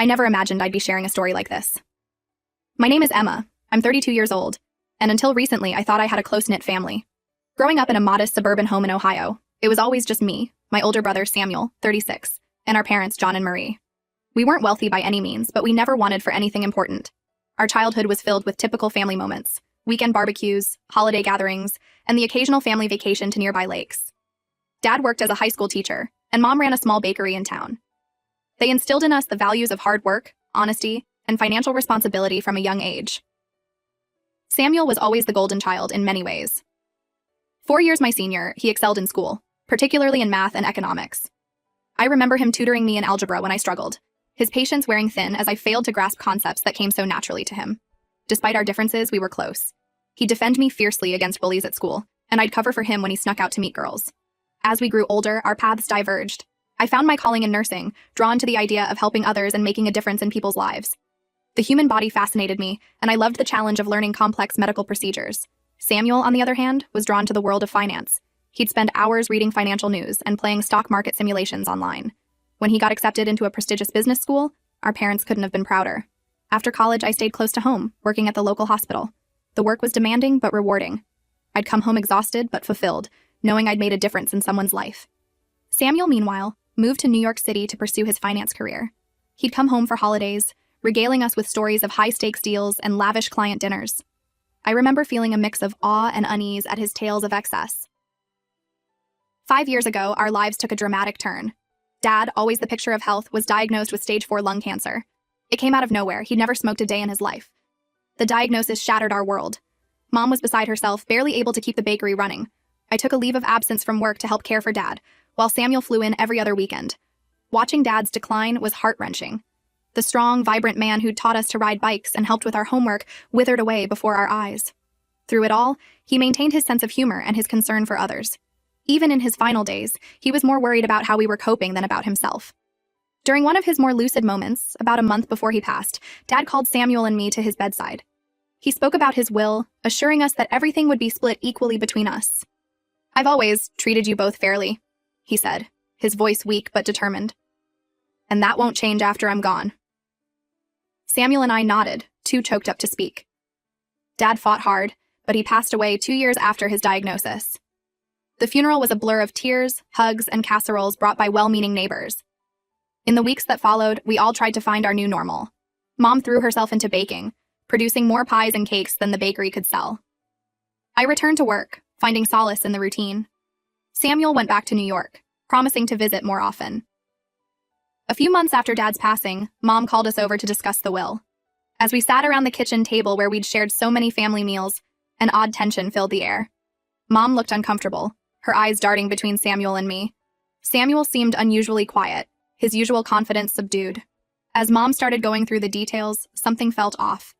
I never imagined I'd be sharing a story like this. My name is Emma. I'm 32 years old, and until recently, I thought I had a close-knit family. Growing up in a modest suburban home in Ohio, it was always just me, my older brother Samuel, 36, and our parents John and Marie. We weren't wealthy by any means, but we never wanted for anything important. Our childhood was filled with typical family moments, weekend barbecues, holiday gatherings, and the occasional family vacation to nearby lakes. Dad worked as a high school teacher, and Mom ran a small bakery in town. They instilled in us the values of hard work, honesty, and financial responsibility from a young age. Samuel was always the golden child in many ways. 4 years my senior, he excelled in school, particularly in math and economics. I remember him tutoring me in algebra when I struggled, his patience wearing thin as I failed to grasp concepts that came so naturally to him. Despite our differences, we were close. He'd defend me fiercely against bullies at school, and I'd cover for him when he snuck out to meet girls. As we grew older, our paths diverged. I found my calling in nursing, drawn to the idea of helping others and making a difference in people's lives. The human body fascinated me, and I loved the challenge of learning complex medical procedures. Samuel, on the other hand, was drawn to the world of finance. He'd spend hours reading financial news and playing stock market simulations online. When he got accepted into a prestigious business school, our parents couldn't have been prouder. After college, I stayed close to home, working at the local hospital. The work was demanding but rewarding. I'd come home exhausted but fulfilled, knowing I'd made a difference in someone's life. Samuel, meanwhile, moved to New York City to pursue his finance career. He'd come home for holidays, regaling us with stories of high-stakes deals and lavish client dinners. I remember feeling a mix of awe and unease at his tales of excess. 5 years ago, our lives took a dramatic turn. Dad, always the picture of health, was diagnosed with stage 4 lung cancer. It came out of nowhere. He'd never smoked a day in his life. The diagnosis shattered our world. Mom was beside herself, barely able to keep the bakery running. I took a leave of absence from work to help care for Dad, while Samuel flew in every other weekend. Watching Dad's decline was heart-wrenching. The strong, vibrant man who'd taught us to ride bikes and helped with our homework withered away before our eyes. Through it all, he maintained his sense of humor and his concern for others. Even in his final days, he was more worried about how we were coping than about himself. During one of his more lucid moments, about a month before he passed, Dad called Samuel and me to his bedside. He spoke about his will, assuring us that everything would be split equally between us. "I've always treated you both fairly," he said, his voice weak but determined. "And that won't change after I'm gone." Samuel and I nodded, too choked up to speak. Dad fought hard, but he passed away 2 years after his diagnosis. The funeral was a blur of tears, hugs, and casseroles brought by well-meaning neighbors. In the weeks that followed, we all tried to find our new normal. Mom threw herself into baking, producing more pies and cakes than the bakery could sell. I returned to work, finding solace in the routine. Samuel went back to New York, promising to visit more often. A few months after Dad's passing, Mom called us over to discuss the will. As we sat around the kitchen table where we'd shared so many family meals, an odd tension filled the air. Mom looked uncomfortable, her eyes darting between Samuel and me. Samuel seemed unusually quiet, his usual confidence subdued. As Mom started going through the details, something felt off.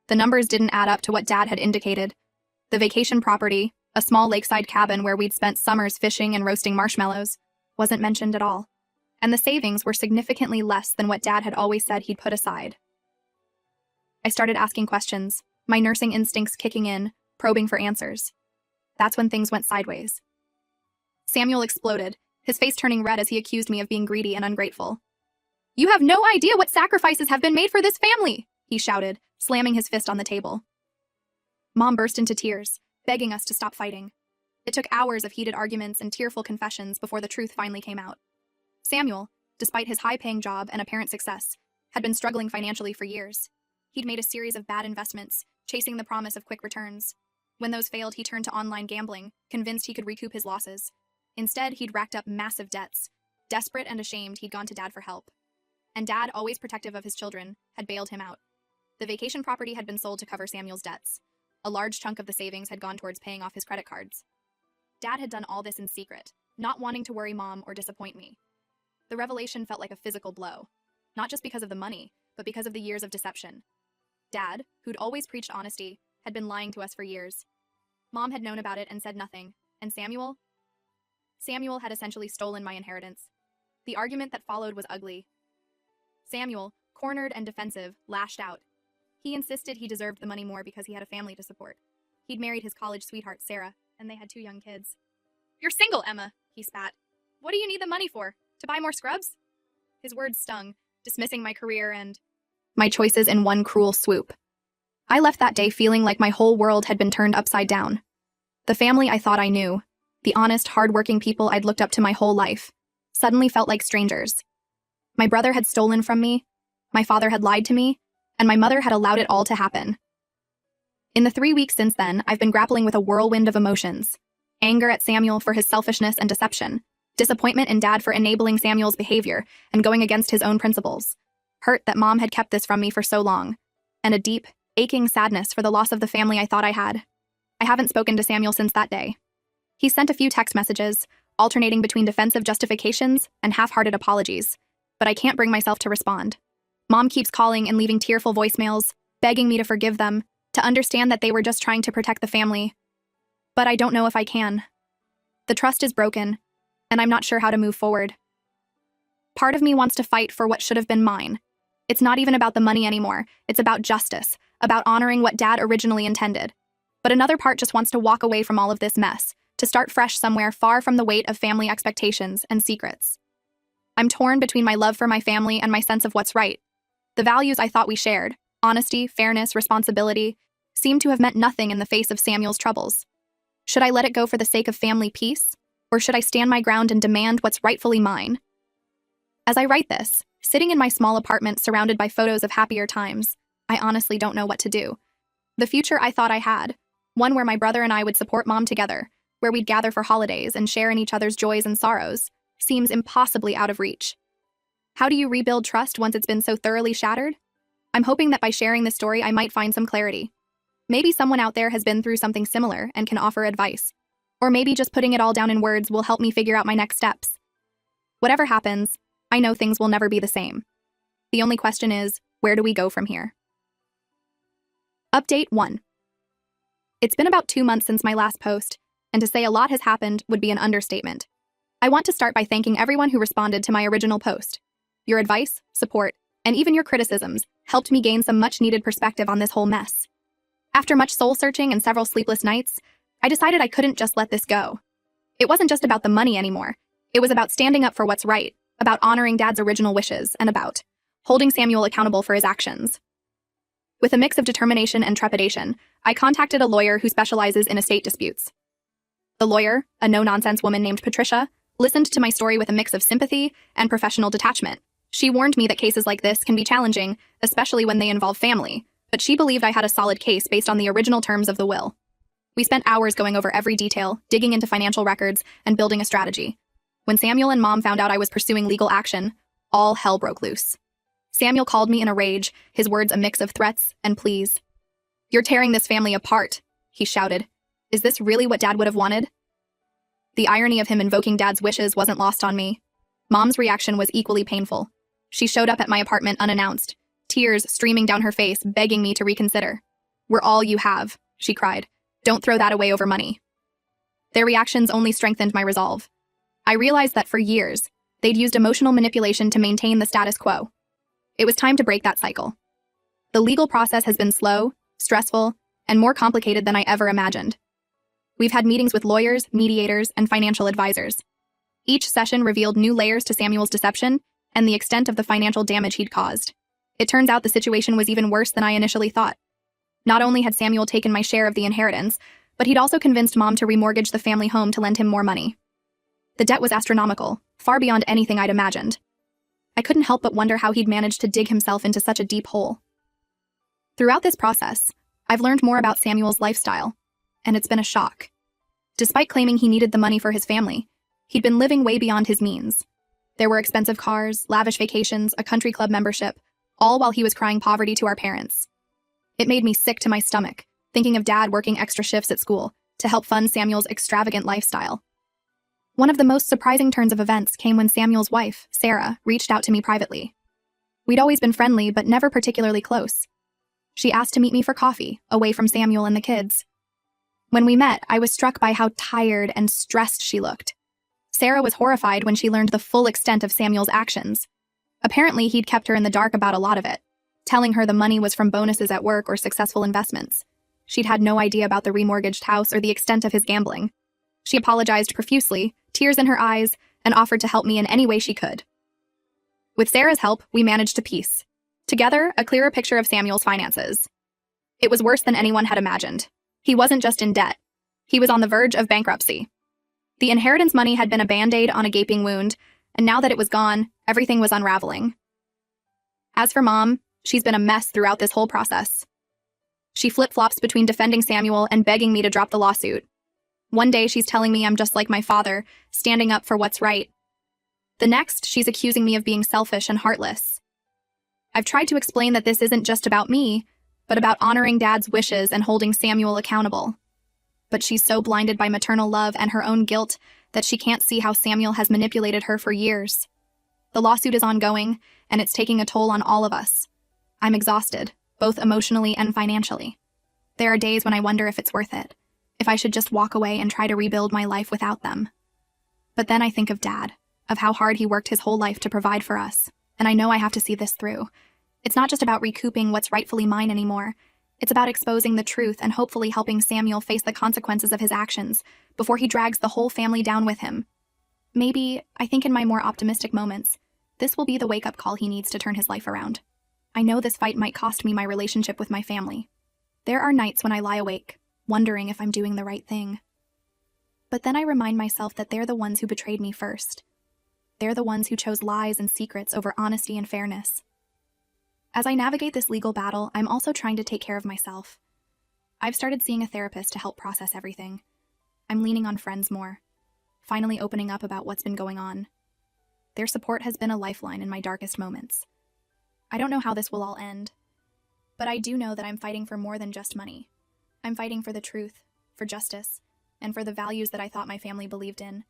The numbers didn't add up to what Dad had indicated. The vacation property, a small lakeside cabin where we'd spent summers fishing and roasting marshmallows, wasn't mentioned at all. And the savings were significantly less than what Dad had always said he'd put aside. I started asking questions, my nursing instincts kicking in, probing for answers. That's when things went sideways. Samuel exploded, his face turning red as he accused me of being greedy and ungrateful. "You have no idea what sacrifices have been made for this family!" he shouted, slamming his fist on the table. Mom burst into tears, begging us to stop fighting. It took hours of heated arguments and tearful confessions before the truth finally came out. Samuel, despite his high-paying job and apparent success, had been struggling financially for years. He'd made a series of bad investments, chasing the promise of quick returns. When those failed, he turned to online gambling, convinced he could recoup his losses. Instead, he'd racked up massive debts. Desperate and ashamed, he'd gone to Dad for help. And Dad, always protective of his children, had bailed him out. The vacation property had been sold to cover Samuel's debts. A large chunk of the savings had gone towards paying off his credit cards. Dad had done all this in secret, not wanting to worry Mom or disappoint me. The revelation felt like a physical blow, not just because of the money, but because of the years of deception. Dad, who'd always preached honesty, had been lying to us for years. Mom had known about it and said nothing, and Samuel had essentially stolen my inheritance. The argument that followed was ugly. Samuel, cornered and defensive, lashed out. He insisted he deserved the money more because he had a family to support. He'd married his college sweetheart, Sarah, and they had 2 young kids. "You're single, Emma," he spat. "What do you need the money for? To buy more scrubs?" His words stung, dismissing my career and my choices in one cruel swoop. I left that day feeling like my whole world had been turned upside down. The family I thought I knew, the honest, hardworking people I'd looked up to my whole life, suddenly felt like strangers. My brother had stolen from me, my father had lied to me, and my mother had allowed it all to happen. In the 3 weeks since then, I've been grappling with a whirlwind of emotions. Anger at Samuel for his selfishness and deception, disappointment in Dad for enabling Samuel's behavior and going against his own principles, hurt that Mom had kept this from me for so long, and a deep, aching sadness for the loss of the family I thought I had. I haven't spoken to Samuel since that day. He sent a few text messages, alternating between defensive justifications and half-hearted apologies, but I can't bring myself to respond. Mom keeps calling and leaving tearful voicemails, begging me to forgive them, to understand that they were just trying to protect the family. But I don't know if I can. The trust is broken, and I'm not sure how to move forward. Part of me wants to fight for what should have been mine. It's not even about the money anymore. It's about justice, about honoring what Dad originally intended. But another part just wants to walk away from all of this mess, to start fresh somewhere far from the weight of family expectations and secrets. I'm torn between my love for my family and my sense of what's right. The values I thought we shared, honesty, fairness, responsibility, seem to have meant nothing in the face of Samuel's troubles. Should I let it go for the sake of family peace? Or should I stand my ground and demand what's rightfully mine? As I write this, sitting in my small apartment surrounded by photos of happier times, I honestly don't know what to do. The future I thought I had, one where my brother and I would support Mom together, where we'd gather for holidays and share in each other's joys and sorrows, seems impossibly out of reach. How do you rebuild trust once it's been so thoroughly shattered? I'm hoping that by sharing this story, I might find some clarity. Maybe someone out there has been through something similar and can offer advice. Or maybe just putting it all down in words will help me figure out my next steps. Whatever happens, I know things will never be the same. The only question is, where do we go from here? Update 1. It's been about 2 months since my last post, and to say a lot has happened would be an understatement. I want to start by thanking everyone who responded to my original post. Your advice, support, and even your criticisms helped me gain some much-needed perspective on this whole mess. After much soul-searching and several sleepless nights, I decided I couldn't just let this go. It wasn't just about the money anymore. It was about standing up for what's right, about honoring Dad's original wishes, and about holding Samuel accountable for his actions. With a mix of determination and trepidation, I contacted a lawyer who specializes in estate disputes. The lawyer, a no-nonsense woman named Patricia, listened to my story with a mix of sympathy and professional detachment. She warned me that cases like this can be challenging, especially when they involve family, but she believed I had a solid case based on the original terms of the will. We spent hours going over every detail, digging into financial records, and building a strategy. When Samuel and Mom found out I was pursuing legal action, all hell broke loose. Samuel called me in a rage, his words a mix of threats and pleas. "You're tearing this family apart," he shouted. "Is this really what Dad would have wanted?" The irony of him invoking Dad's wishes wasn't lost on me. Mom's reaction was equally painful. She showed up at my apartment unannounced, tears streaming down her face, begging me to reconsider. "We're all you have," she cried. "Don't throw that away over money." Their reactions only strengthened my resolve. I realized that for years, they'd used emotional manipulation to maintain the status quo. It was time to break that cycle. The legal process has been slow, stressful, and more complicated than I ever imagined. We've had meetings with lawyers, mediators, and financial advisors. Each session revealed new layers to Samuel's deception and the extent of the financial damage he'd caused. It turns out the situation was even worse than I initially thought. Not only had Samuel taken my share of the inheritance, but he'd also convinced Mom to remortgage the family home to lend him more money. The debt was astronomical, far beyond anything I'd imagined. I couldn't help but wonder how he'd managed to dig himself into such a deep hole. Throughout this process, I've learned more about Samuel's lifestyle, and it's been a shock. Despite claiming he needed the money for his family, he'd been living way beyond his means. There were expensive cars, lavish vacations, a country club membership, all while he was crying poverty to our parents. It made me sick to my stomach, thinking of Dad working extra shifts at school to help fund Samuel's extravagant lifestyle. One of the most surprising turns of events came when Samuel's wife, Sarah, reached out to me privately. We'd always been friendly, but never particularly close. She asked to meet me for coffee, away from Samuel and the kids. When we met, I was struck by how tired and stressed she looked. Sarah was horrified when she learned the full extent of Samuel's actions. Apparently, he'd kept her in the dark about a lot of it, telling her the money was from bonuses at work or successful investments. She'd had no idea about the remortgaged house or the extent of his gambling. She apologized profusely, tears in her eyes, and offered to help me in any way she could. With Sarah's help, we managed to piece together a clearer picture of Samuel's finances. It was worse than anyone had imagined. He wasn't just in debt. He was on the verge of bankruptcy. The inheritance money had been a band-aid on a gaping wound, and now that it was gone, everything was unraveling. As for Mom, she's been a mess throughout this whole process. She flip-flops between defending Samuel and begging me to drop the lawsuit. One day she's telling me I'm just like my father, standing up for what's right. The next, she's accusing me of being selfish and heartless. I've tried to explain that this isn't just about me, but about honoring Dad's wishes and holding Samuel accountable. But she's so blinded by maternal love and her own guilt that she can't see how Samuel has manipulated her for years. The lawsuit is ongoing, and it's taking a toll on all of us. I'm exhausted, both emotionally and financially. There are days when I wonder if it's worth it, if I should just walk away and try to rebuild my life without them. But then I think of Dad, of how hard he worked his whole life to provide for us, and I know I have to see this through. It's not just about recouping what's rightfully mine anymore. It's about exposing the truth and hopefully helping Samuel face the consequences of his actions before he drags the whole family down with him. Maybe, I think in my more optimistic moments, this will be the wake-up call he needs to turn his life around. I know this fight might cost me my relationship with my family. There are nights when I lie awake, wondering if I'm doing the right thing. But then I remind myself that they're the ones who betrayed me first. They're the ones who chose lies and secrets over honesty and fairness. As I navigate this legal battle, I'm also trying to take care of myself. I've started seeing a therapist to help process everything. I'm leaning on friends more, finally opening up about what's been going on. Their support has been a lifeline in my darkest moments. I don't know how this will all end, but I do know that I'm fighting for more than just money. I'm fighting for the truth, for justice, and for the values that I thought my family believed in.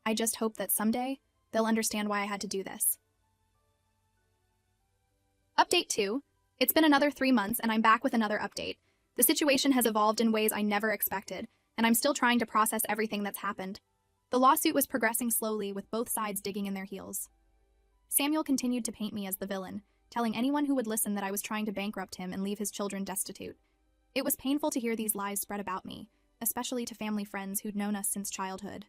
I just hope that someday they'll understand why I had to do this. Update 2. It's been another 3 months and I'm back with another update. The situation has evolved in ways I never expected, and I'm still trying to process everything that's happened. The lawsuit was progressing slowly, with both sides digging in their heels. Samuel continued to paint me as the villain, telling anyone who would listen that I was trying to bankrupt him and leave his children destitute. It was painful to hear these lies spread about me, especially to family friends who'd known us since childhood.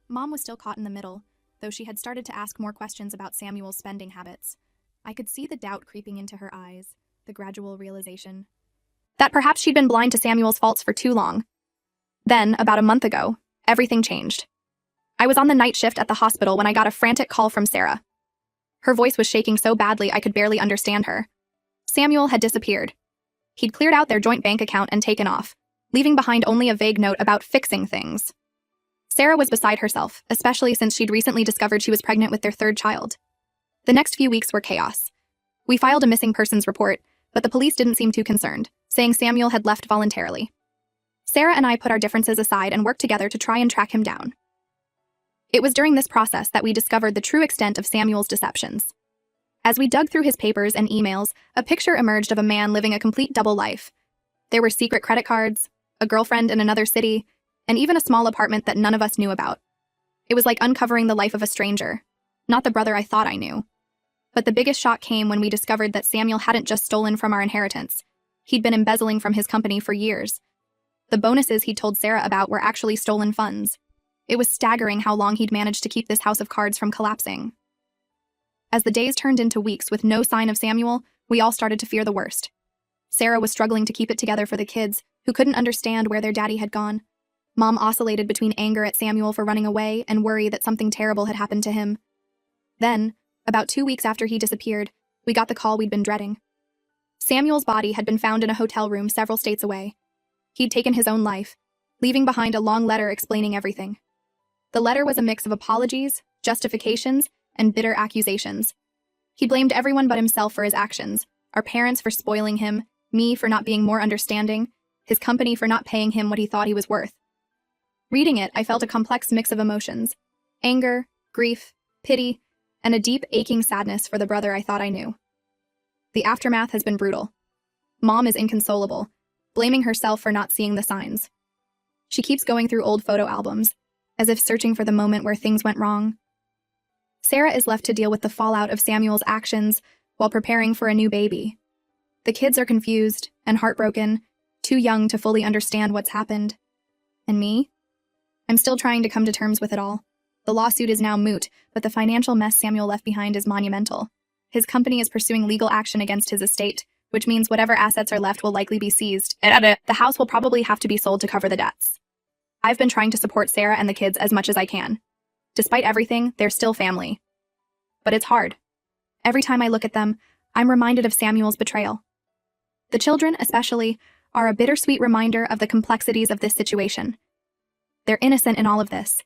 Mom was still caught in the middle, though she had started to ask more questions about Samuel's spending habits. I could see the doubt creeping into her eyes, the gradual realization that perhaps she'd been blind to Samuel's faults for too long. Then, about a month ago, everything changed. I was on the night shift at the hospital when I got a frantic call from Sarah. Her voice was shaking so badly I could barely understand her. Samuel had disappeared. He'd cleared out their joint bank account and taken off, leaving behind only a vague note about fixing things. Sarah was beside herself, especially since she'd recently discovered she was pregnant with their third child. The next few weeks were chaos. We filed a missing persons report, but the police didn't seem too concerned, saying Samuel had left voluntarily. Sarah and I put our differences aside and worked together to try and track him down. It was during this process that we discovered the true extent of Samuel's deceptions. As we dug through his papers and emails, a picture emerged of a man living a complete double life. There were secret credit cards, a girlfriend in another city, and even a small apartment that none of us knew about. It was like uncovering the life of a stranger, not the brother I thought I knew. But the biggest shock came when we discovered that Samuel hadn't just stolen from our inheritance. He'd been embezzling from his company for years. The bonuses he'd told Sarah about were actually stolen funds. It was staggering how long he'd managed to keep this house of cards from collapsing. As the days turned into weeks with no sign of Samuel, we all started to fear the worst. Sarah was struggling to keep it together for the kids, who couldn't understand where their daddy had gone. Mom oscillated between anger at Samuel for running away and worry that something terrible had happened to him. Then, about 2 weeks after he disappeared, we got the call we'd been dreading. Samuel's body had been found in a hotel room several states away. He'd taken his own life, leaving behind a long letter explaining everything. The letter was a mix of apologies, justifications, and bitter accusations. He blamed everyone but himself for his actions, our parents for spoiling him, me for not being more understanding, his company for not paying him what he thought he was worth. Reading it, I felt a complex mix of emotions: anger, grief, pity, and a deep, aching sadness for the brother I thought I knew. The aftermath has been brutal. Mom is inconsolable, blaming herself for not seeing the signs. She keeps going through old photo albums, as if searching for the moment where things went wrong. Sarah is left to deal with the fallout of Samuel's actions while preparing for a new baby. The kids are confused and heartbroken, too young to fully understand what's happened. And me? I'm still trying to come to terms with it all. The lawsuit is now moot, but the financial mess Samuel left behind is monumental. His company is pursuing legal action against his estate, which means whatever assets are left will likely be seized, and the house will probably have to be sold to cover the debts. I've been trying to support Sarah and the kids as much as I can. Despite everything, they're still family. But it's hard. Every time I look at them, I'm reminded of Samuel's betrayal. The children, especially, are a bittersweet reminder of the complexities of this situation. They're innocent in all of this,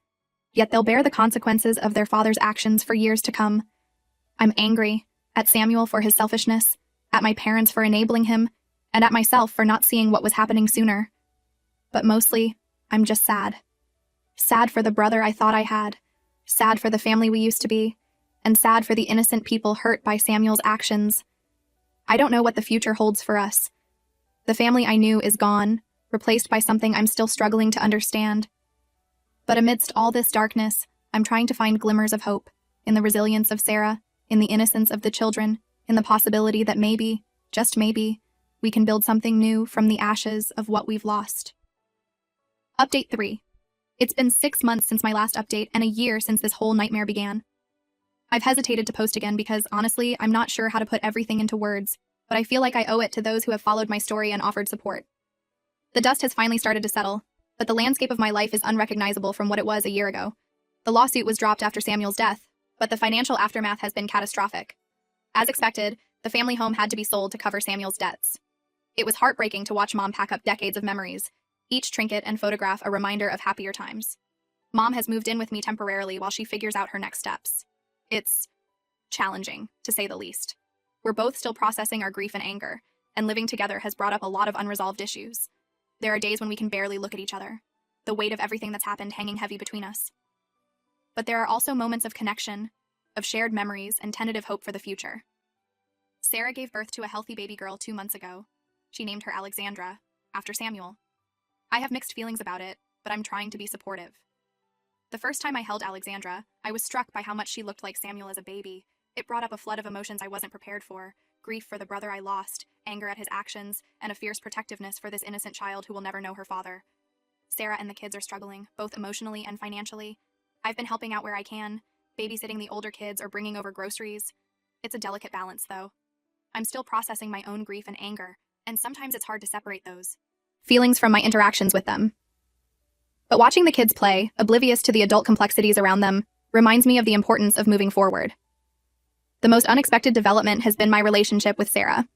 yet they'll bear the consequences of their father's actions for years to come. I'm angry at Samuel for his selfishness, at my parents for enabling him, and at myself for not seeing what was happening sooner. But mostly, I'm just sad. Sad for the brother I thought I had, sad for the family we used to be, and sad for the innocent people hurt by Samuel's actions. I don't know what the future holds for us. The family I knew is gone, replaced by something I'm still struggling to understand. But amidst all this darkness, I'm trying to find glimmers of hope, in the resilience of Sarah, in the innocence of the children, in the possibility that maybe, just maybe, we can build something new from the ashes of what we've lost. Update 3. It's been 6 months since my last update and a year since this whole nightmare began. I've hesitated to post again because, honestly, I'm not sure how to put everything into words, but I feel like I owe it to those who have followed my story and offered support. The dust has finally started to settle, but the landscape of my life is unrecognizable from what it was a year ago. The lawsuit was dropped after Samuel's death, but the financial aftermath has been catastrophic. As expected, the family home had to be sold to cover Samuel's debts. It was heartbreaking to watch Mom pack up decades of memories, each trinket and photograph a reminder of happier times. Mom has moved in with me temporarily while she figures out her next steps. It's challenging, to say the least. We're both still processing our grief and anger, and living together has brought up a lot of unresolved issues. There are days when we can barely look at each other, the weight of everything that's happened hanging heavy between us. But there are also moments of connection, of shared memories, and tentative hope for the future. Sarah gave birth to a healthy baby girl 2 months ago. She named her Alexandra, after Samuel. I have mixed feelings about it, but I'm trying to be supportive. The first time I held Alexandra, I was struck by how much she looked like Samuel as a baby. It brought up a flood of emotions I wasn't prepared for: grief for the brother I lost, anger at his actions, and a fierce protectiveness for this innocent child who will never know her father. Sarah and the kids are struggling, both emotionally and financially. I've been helping out where I can, babysitting the older kids or bringing over groceries. It's a delicate balance, though. I'm still processing my own grief and anger, and sometimes it's hard to separate those feelings from my interactions with them. But watching the kids play, oblivious to the adult complexities around them, reminds me of the importance of moving forward. The most unexpected development has been my relationship with Sarah.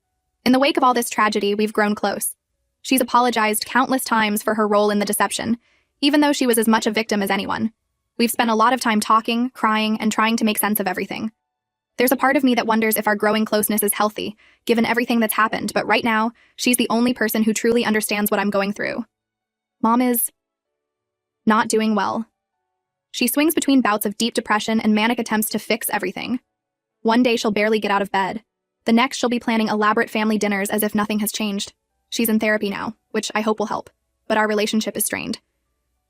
In the wake of all this tragedy, we've grown close. She's apologized countless times for her role in the deception, even though she was as much a victim as anyone. We've spent a lot of time talking, crying, and trying to make sense of everything. There's a part of me that wonders if our growing closeness is healthy, given everything that's happened, but right now, she's the only person who truly understands what I'm going through. Mom is not doing well. She swings between bouts of deep depression and manic attempts to fix everything. One day she'll barely get out of bed. The next she'll be planning elaborate family dinners as if nothing has changed. She's in therapy now, which I hope will help, but our relationship is strained.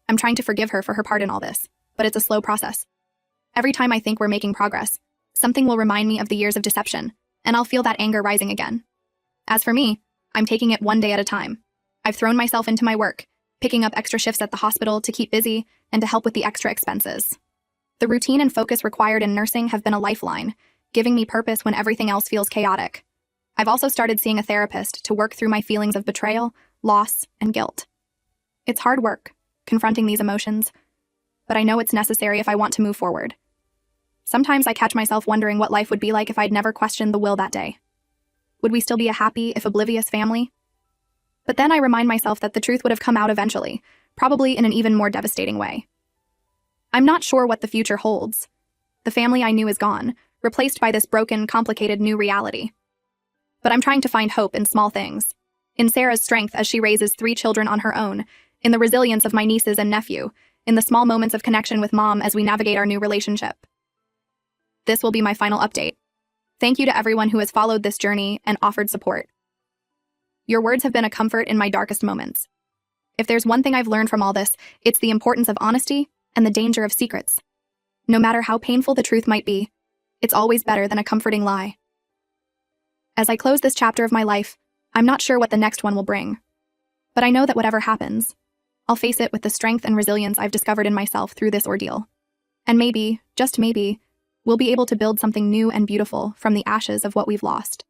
I'm trying to forgive her for her part in all this, but it's a slow process. Every time I think we're making progress, something will remind me of the years of deception, and I'll feel that anger rising again. As for me, I'm taking it one day at a time. I've thrown myself into my work, picking up extra shifts at the hospital to keep busy and to help with the extra expenses. The routine and focus required in nursing have been a lifeline, giving me purpose when everything else feels chaotic. I've also started seeing a therapist to work through my feelings of betrayal, loss, and guilt. It's hard work, confronting these emotions, but I know it's necessary if I want to move forward. Sometimes I catch myself wondering what life would be like if I'd never questioned the will that day. Would we still be a happy, if oblivious family? But then I remind myself that the truth would have come out eventually, probably in an even more devastating way. I'm not sure what the future holds. The family I knew is gone, replaced by this broken, complicated new reality. But I'm trying to find hope in small things. In Sarah's strength as she raises 3 children on her own, in the resilience of my nieces and nephew, in the small moments of connection with Mom as we navigate our new relationship. This will be my final update. Thank you to everyone who has followed this journey and offered support. Your words have been a comfort in my darkest moments. If there's one thing I've learned from all this, it's the importance of honesty and the danger of secrets. No matter how painful the truth might be, it's always better than a comforting lie. As I close this chapter of my life, I'm not sure what the next one will bring. But I know that whatever happens, I'll face it with the strength and resilience I've discovered in myself through this ordeal. And maybe, just maybe, we'll be able to build something new and beautiful from the ashes of what we've lost.